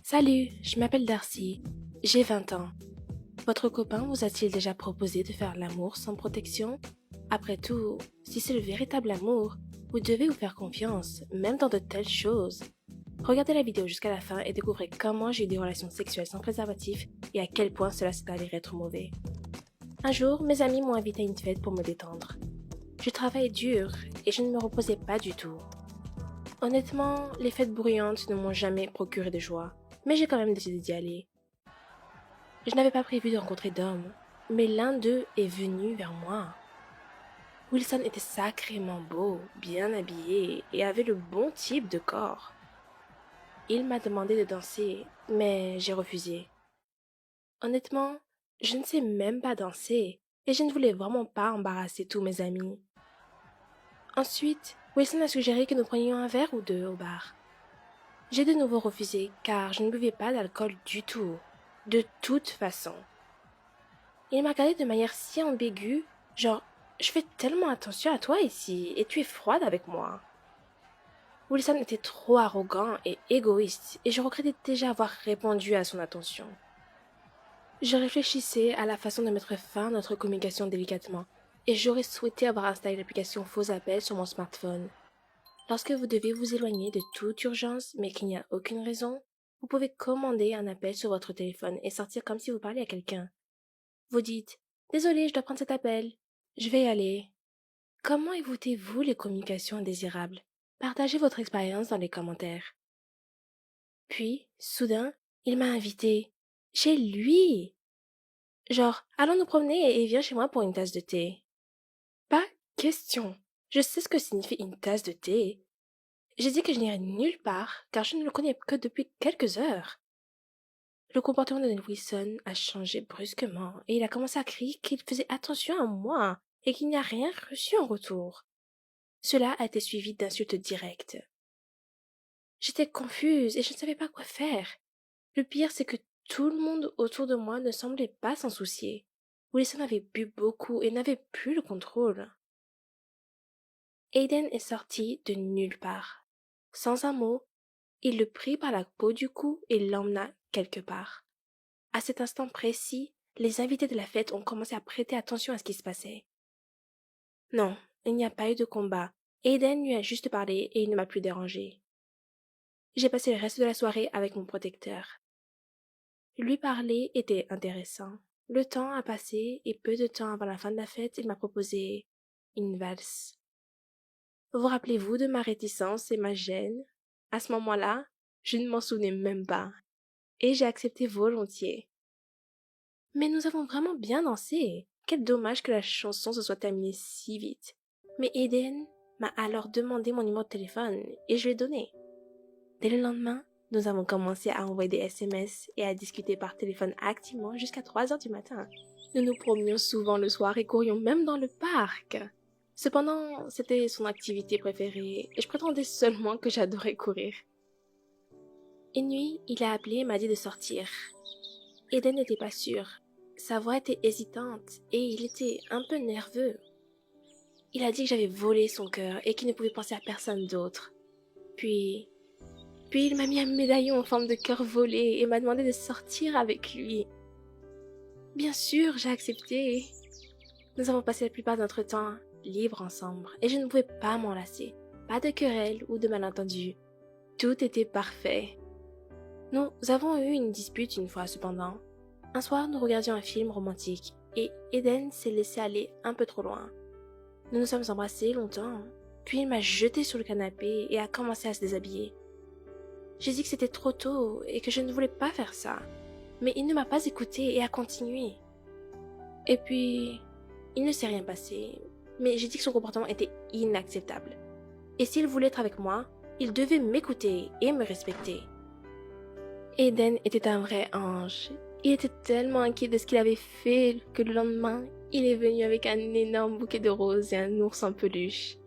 Salut, je m'appelle Darcy. J'ai 20 ans. Votre copain vous a-t-il déjà proposé de faire l'amour sans protection? Après tout, si c'est le véritable amour, vous devez vous faire confiance, même dans de telles choses. Regardez la vidéo jusqu'à la fin et découvrez comment j'ai eu des relations sexuelles sans préservatif et à quel point cela s'est avéré être mauvais. Un jour, mes amis m'ont invité à une fête pour me détendre. Je travaillais dur et je ne me reposais pas du tout. Honnêtement, les fêtes bruyantes ne m'ont jamais procuré de joie, mais j'ai quand même décidé d'y aller. Je n'avais pas prévu de rencontrer d'homme, mais l'un d'eux est venu vers moi. Wilson était sacrément beau, bien habillé et avait le bon type de corps. Il m'a demandé de danser, mais j'ai refusé. Honnêtement, je ne sais même pas danser et je ne voulais vraiment pas embarrasser tous mes amis. Ensuite, Wilson a suggéré que nous prenions un verre ou deux au bar. J'ai de nouveau refusé car je ne buvais pas d'alcool du tout, de toute façon. Il m'a regardé de manière si ambiguë, genre je fais tellement attention à toi ici et tu es froide avec moi. Wilson était trop arrogant et égoïste et je regrettais déjà avoir répondu à son attention. Je réfléchissais à la façon de mettre fin à notre communication délicatement et j'aurais souhaité avoir installé l'application Faux appels sur mon smartphone. Lorsque vous devez vous éloigner de toute urgence mais qu'il n'y a aucune raison, vous pouvez commander un appel sur votre téléphone et sortir comme si vous parliez à quelqu'un. Vous dites « Désolé, je dois prendre cet appel. Je vais y aller. » Comment évitez-vous les communications indésirables? Partagez votre expérience dans les commentaires. Puis, soudain, il m'a invité. Chez lui! Genre, allons nous promener et viens chez moi pour une tasse de thé. Pas question. Je sais ce que signifie une tasse de thé. J'ai dit que je n'irais nulle part car je ne le connais que depuis quelques heures. Le comportement de Wilson a changé brusquement et il a commencé à crier qu'il faisait attention à moi et qu'il n'y a rien reçu en retour. Cela a été suivi d'insultes directes. J'étais confuse et je ne savais pas quoi faire. Le pire, c'est que tout le monde autour de moi ne semblait pas s'en soucier. Wilson avait bu beaucoup et n'avait plus le contrôle. Aiden est sorti de nulle part. Sans un mot, il le prit par la peau du cou et l'emmena quelque part. À cet instant précis, les invités de la fête ont commencé à prêter attention à ce qui se passait. Non, il n'y a pas eu de combat. Aiden lui a juste parlé et il ne m'a plus dérangé. J'ai passé le reste de la soirée avec mon protecteur. Lui parler était intéressant. Le temps a passé et peu de temps avant la fin de la fête, il m'a proposé une valse. Vous rappelez-vous de ma réticence et ma gêne? À ce moment-là, je ne m'en souvenais même pas. Et j'ai accepté volontiers. Mais nous avons vraiment bien dansé. Quel dommage que la chanson se soit terminée si vite. Mais Eden m'a alors demandé mon numéro de téléphone et je lui ai donné. Dès le lendemain, nous avons commencé à envoyer des SMS et à discuter par téléphone activement jusqu'à 3 heures du matin. Nous nous promenions souvent le soir et courions même dans le parc. Cependant, c'était son activité préférée et je prétendais seulement que j'adorais courir. Une nuit, il a appelé et m'a dit de sortir. Eden n'était pas sûr. Sa voix était hésitante et il était un peu nerveux. Il a dit que j'avais volé son cœur et qu'il ne pouvait penser à personne d'autre. Puis il m'a mis un médaillon en forme de cœur volé et m'a demandé de sortir avec lui. Bien sûr, j'ai accepté. Nous avons passé la plupart de notre temps libres ensemble et je ne pouvais pas m'en lasser. Pas de querelle ou de malentendu. Tout était parfait. Nous avons eu une dispute une fois cependant. Un soir, nous regardions un film romantique et Eden s'est laissé aller un peu trop loin. Nous nous sommes embrassés longtemps, puis il m'a jeté sur le canapé et a commencé à se déshabiller. J'ai dit que c'était trop tôt et que je ne voulais pas faire ça, mais il ne m'a pas écouté et a continué. Et puis, il ne s'est rien passé, mais j'ai dit que son comportement était inacceptable. Et s'il voulait être avec moi, il devait m'écouter et me respecter. Eden était un vrai ange. Il était tellement inquiet de ce qu'il avait fait que le lendemain, il est venu avec un énorme bouquet de roses et un ours en peluche.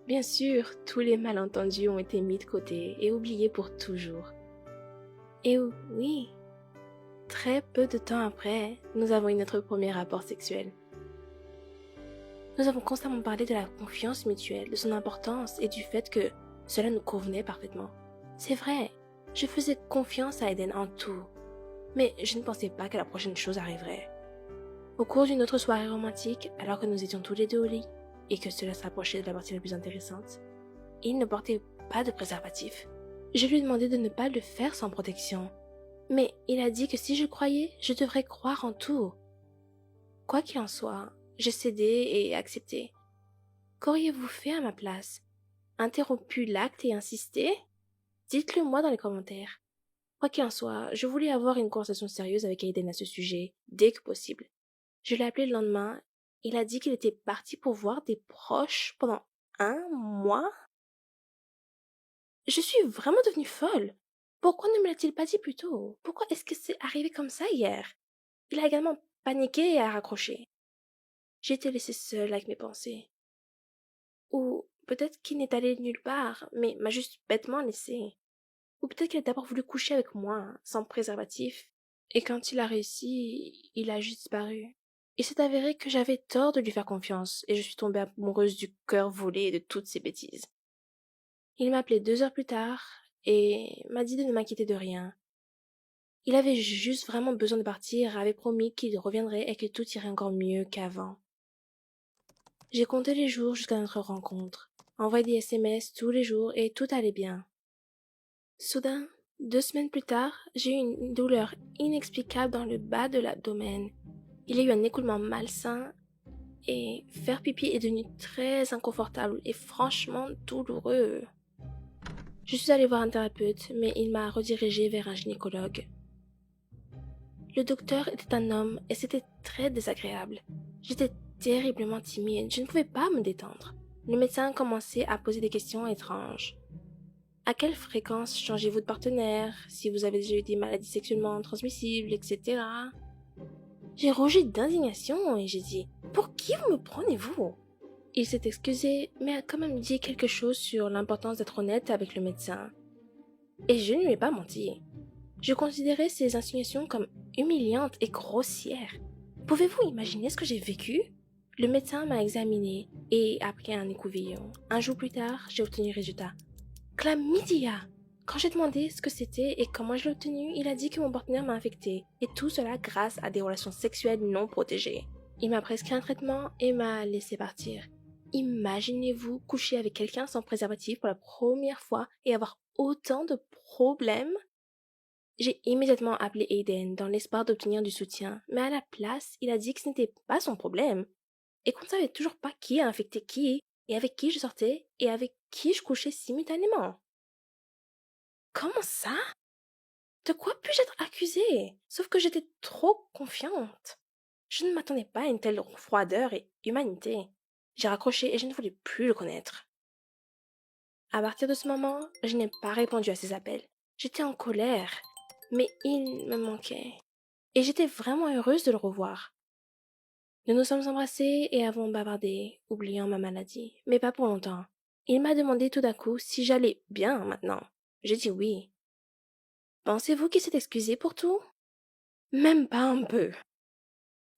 Bien sûr, tous les malentendus ont été mis de côté et oubliés pour toujours. Et oui, très peu de temps après, nous avons eu notre premier rapport sexuel. Nous avons constamment parlé de la confiance mutuelle, de son importance et du fait que cela nous convenait parfaitement. C'est vrai, Je faisais confiance à Eden en tout, mais je ne pensais pas que la prochaine chose arriverait. Au cours d'une autre soirée romantique, alors que nous étions tous les deux au lit, et que cela s'approchait de la partie la plus intéressante, il ne portait pas de préservatif. Je lui ai demandé de ne pas le faire sans protection, mais il a dit que si je croyais, je devrais croire en tout. Quoi qu'il en soit, j'ai cédé et accepté. Qu'auriez-vous fait à ma place? Interrompu l'acte et insisté? Dites-le moi dans les commentaires. Quoi qu'il en soit, je voulais avoir une conversation sérieuse avec Aiden à ce sujet, dès que possible. Je l'ai appelé le lendemain. Il a dit qu'il était parti pour voir des proches pendant 1 mois. Je suis vraiment devenue folle. Pourquoi ne me l'a-t-il pas dit plus tôt? Pourquoi est-ce que c'est arrivé comme ça hier? Il a également paniqué et a raccroché. J'ai été laissée seule avec mes pensées. Ou peut-être qu'il n'est allé nulle part, mais m'a juste bêtement laissée. Ou peut-être qu'il a d'abord voulu coucher avec moi, sans préservatif. Et quand il a réussi, il a juste disparu. Il s'est avéré que j'avais tort de lui faire confiance, et je suis tombée amoureuse du cœur volé et de toutes ces bêtises. Il m'a appelé 2 heures plus tard, et m'a dit de ne m'inquiéter de rien. Il avait juste vraiment besoin de partir, avait promis qu'il reviendrait et que tout irait encore mieux qu'avant. J'ai compté les jours jusqu'à notre rencontre, envoyé des SMS tous les jours et tout allait bien. Soudain, 2 semaines plus tard, j'ai eu une douleur inexplicable dans le bas de l'abdomen. Il y a eu un écoulement malsain et faire pipi est devenu très inconfortable et franchement douloureux. Je suis allée voir un thérapeute, mais il m'a redirigée vers un gynécologue. Le docteur était un homme et c'était très désagréable. J'étais terriblement timide, je ne pouvais pas me détendre. Le médecin commençait à poser des questions étranges. À quelle fréquence changez-vous de partenaire? Si vous avez déjà eu des maladies sexuellement transmissibles, etc. J'ai rougi d'indignation et j'ai dit « Pour qui vous me prenez-vous » Il s'est excusé, mais a quand même dit quelque chose sur l'importance d'être honnête avec le médecin. Et je ne lui ai pas menti. Je considérais ces insinuations comme humiliantes et grossières. Pouvez-vous imaginer ce que j'ai vécu? Le médecin m'a examiné et a pris un écouvillon. Un jour plus tard, j'ai obtenu le résultat. Chlamydia! Quand j'ai demandé ce que c'était et comment je l'ai obtenu, il a dit que mon partenaire m'a infecté, et tout cela grâce à des relations sexuelles non protégées. Il m'a prescrit un traitement et m'a laissé partir. Imaginez-vous coucher avec quelqu'un sans préservatif pour la première fois et avoir autant de problèmes? J'ai immédiatement appelé Aiden dans l'espoir d'obtenir du soutien, mais à la place, il a dit que ce n'était pas son problème, et qu'on ne savait toujours pas qui a infecté qui, et avec qui je sortais, et avec qui je couchais simultanément. Comment ça? De quoi puis-je être accusée? Sauf que j'étais trop confiante. Je ne m'attendais pas à une telle froideur et humanité. J'ai raccroché et je ne voulais plus le connaître. À partir de ce moment, je n'ai pas répondu à ses appels. J'étais en colère, mais il me manquait. Et j'étais vraiment heureuse de le revoir. Nous nous sommes embrassés et avons bavardé, oubliant ma maladie, mais pas pour longtemps. Il m'a demandé tout d'un coup si j'allais bien maintenant. J'ai dit oui. Pensez-vous qu'il s'est excusé pour tout? Même pas un peu.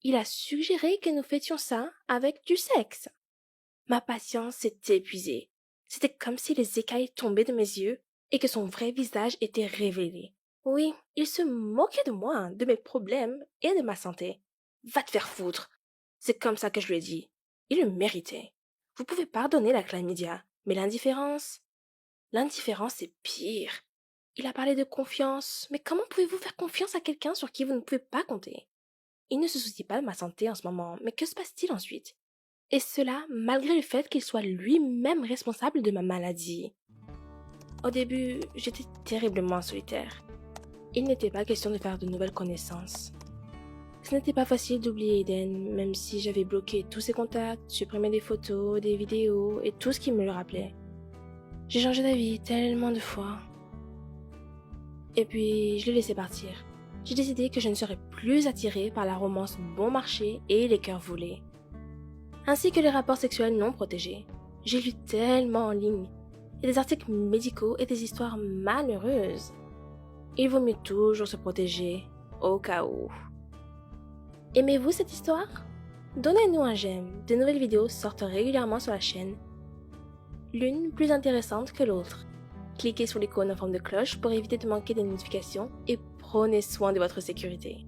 Il a suggéré que nous fêtions ça avec du sexe. Ma patience s'est épuisée. C'était comme si les écailles tombaient de mes yeux et que son vrai visage était révélé. Oui, il se moquait de moi, de mes problèmes et de ma santé. Va te faire foutre. C'est comme ça que je lui ai dit. Il le méritait. Vous pouvez pardonner la chlamydia, mais l'indifférence c'est pire. Il a parlé de confiance, mais comment pouvez-vous faire confiance à quelqu'un sur qui vous ne pouvez pas compter? Il ne se soucie pas de ma santé en ce moment, mais que se passe-t-il ensuite? Et cela malgré le fait qu'il soit lui-même responsable de ma maladie. Au début, j'étais terriblement solitaire. Il n'était pas question de faire de nouvelles connaissances. Ce n'était pas facile d'oublier Eden, même si j'avais bloqué tous ses contacts, supprimé des photos, des vidéos et tout ce qui me le rappelait. J'ai changé d'avis tellement de fois. Et puis, je l'ai laissé partir. J'ai décidé que je ne serais plus attirée par la romance bon marché et les cœurs volés, ainsi que les rapports sexuels non protégés. J'ai lu tellement en ligne, et des articles médicaux et des histoires malheureuses. Il vaut mieux toujours se protéger, au cas où. Aimez-vous cette histoire? Donnez-nous un j'aime, de nouvelles vidéos sortent régulièrement sur la chaîne, l'une plus intéressante que l'autre. Cliquez sur l'icône en forme de cloche pour éviter de manquer des notifications et prenez soin de votre sécurité.